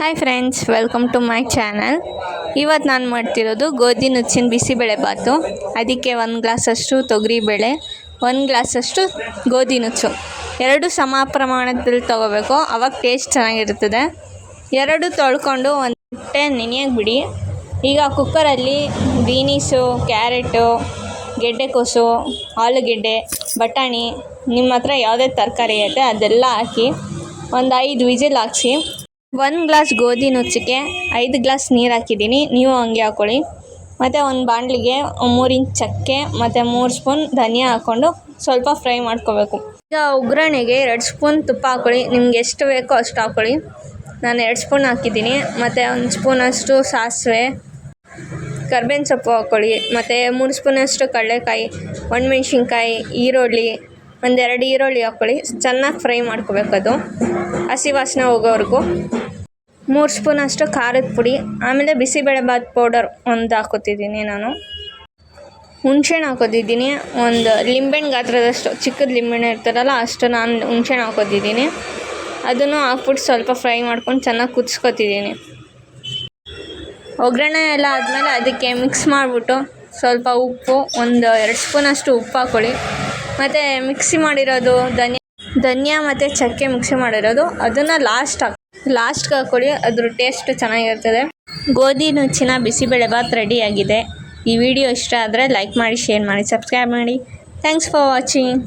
Hi friends, welcome to my channel. ಇವತ್ತು ನಾನು ಮಾಡ್ತಿರೋದು ಗೋಧಿ ನುಚ್ಚಿನ ಬಿಸಿಬೇಳೆ ಬಾತು. ಅದಕ್ಕೆ 1 ಗ್ಲಾಸಷ್ಟು ತೊಗರಿಬೇಳೆ, 1 ಗ್ಲಾಸಷ್ಟು ಗೋಧಿ ನುಚ್ಚು, ಎರಡು ಸಮ ಪ್ರಮಾಣದಲ್ಲಿ ತೊಗೋಬೇಕು. ಆವಾಗ ಟೇಸ್ಟ್ ಚೆನ್ನಾಗಿರ್ತದೆ. ಎರಡು ತೊಳ್ಕೊಂಡು ಒಂದು ಗಂಟೆ ನೆನೆಯೋಕೆ ಬಿಡಿ. ಈಗ ಕುಕ್ಕರಲ್ಲಿ ಬೀನೀಸು, ಕ್ಯಾರೆಟು, ಗೆಡ್ಡೆಕೋಸು, ಆಲೂಗೆಡ್ಡೆ, ಬಟಾಣಿ, ನಿಮ್ಮ ಹತ್ರ ಯಾವುದೇ ತರಕಾರಿ ಐತೆ ಅದೆಲ್ಲ ಹಾಕಿ ಒಂದು 5 ವಿಸಿಲ್ ಹಾಕಿಸಿ. 1 ಗ್ಲಾಸ್ ಗೋಧಿ ನುಚ್ಚಕ್ಕೆ 5 ಗ್ಲಾಸ್ ನೀರು ಹಾಕಿದ್ದೀನಿ, ನೀವು ಹಂಗೆ ಹಾಕ್ಕೊಳ್ಳಿ. ಮತ್ತು ಒಂದು ಬಾಣಲಿಗೆ 3 ಇಂಚ್ ಚಕ್ಕೆ ಮತ್ತು 3 ಸ್ಪೂನ್ ಧನಿಯಾ ಹಾಕ್ಕೊಂಡು ಸ್ವಲ್ಪ ಫ್ರೈ ಮಾಡ್ಕೋಬೇಕು. ಈಗ ಒಗ್ಗರಣೆಗೆ 2 ಸ್ಪೂನ್ ತುಪ್ಪ ಹಾಕ್ಕೊಳ್ಳಿ. ನಿಮ್ಗೆ ಎಷ್ಟು ಬೇಕೋ ಅಷ್ಟು ಹಾಕ್ಕೊಳ್ಳಿ. ನಾನು 2 ಸ್ಪೂನ್ ಹಾಕಿದ್ದೀನಿ. ಮತ್ತು 1 ಸ್ಪೂನಷ್ಟು ಸಾಸಿವೆ, ಕರ್ಬೇವಿನ ಸೊಪ್ಪು ಹಾಕ್ಕೊಳ್ಳಿ. ಮತ್ತು 3 ಸ್ಪೂನಷ್ಟು ಕಡಲೆಕಾಯಿ, ಒಣಮೆಣ್ಸಿನ್ಕಾಯಿ, ಈರುಳ್ಳಿ, 1-2 ಈರುಳ್ಳಿ ಹಾಕ್ಕೊಳ್ಳಿ. ಚೆನ್ನಾಗಿ ಫ್ರೈ ಮಾಡ್ಕೋಬೇಕು, ಅದು ಹಸಿ ವಾಸನೆ ಹೋಗೋವರೆಗೂ. 3 ಸ್ಪೂನಷ್ಟು ಖಾರದ ಪುಡಿ, ಆಮೇಲೆ ಬಿಸಿಬೇಳೆಬಾತ್ ಪೌಡರ್ ಒಂದು ಹಾಕೋತಿದ್ದೀನಿ. ನಾನು ಹುಣಸೆಹಣ್ಣು ಹಾಕೋತಿದ್ದೀನಿ. ಒಂದು ಲಿಂಬೆಹಣ್ಣು ಗಾತ್ರದಷ್ಟು, ಚಿಕ್ಕದು ಲಿಂಬೆಹಣ್ಣು ಇರ್ತಾರಲ್ಲ ಅಷ್ಟು ನಾನು ಹುಣಸೆಹಣ್ಣು ಹಾಕೋತಿದ್ದೀನಿ. ಅದನ್ನು ಹಾಕ್ಬಿಟ್ಟು ಸ್ವಲ್ಪ ಫ್ರೈ ಮಾಡ್ಕೊಂಡು ಚೆನ್ನಾಗಿ ಕುದಿಸ್ಕೊತಿದ್ದೀನಿ. ಒಗ್ಗರಣೆ ಎಲ್ಲ ಆದಮೇಲೆ ಅದಕ್ಕೆ ಮಿಕ್ಸ್ ಮಾಡಿಬಿಟ್ಟು ಸ್ವಲ್ಪ ಉಪ್ಪು, 1-2 ಸ್ಪೂನಷ್ಟು ಉಪ್ಪು ಹಾಕ್ಕೊಳ್ಳಿ. ಮತ್ತು ಮಿಕ್ಸಿ ಮಾಡಿರೋದು ಧನಿಯಾ ಮತ್ತು ಚಕ್ಕೆ ಮಿಕ್ಸಿ ಮಾಡಿರೋದು ಅದನ್ನು ಲಾಸ್ಟ್ಗೆ ಹಾಕ್ಕೊಳ್ಳಿ. ಅದ್ರ ಟೇಸ್ಟ್ ಚೆನ್ನಾಗಿರ್ತದೆ. ಗೋಧಿ ನುಚ್ಚಿನ ಬಿಸಿಬೇಳೆಬಾತ್ ರೆಡಿಯಾಗಿದೆ. ಈ ವಿಡಿಯೋ ಇಷ್ಟ ಆದರೆ ಲೈಕ್ ಮಾಡಿ, ಶೇರ್ ಮಾಡಿ, ಸಬ್ಸ್ಕ್ರೈಬ್ ಮಾಡಿ. Thanks for watching.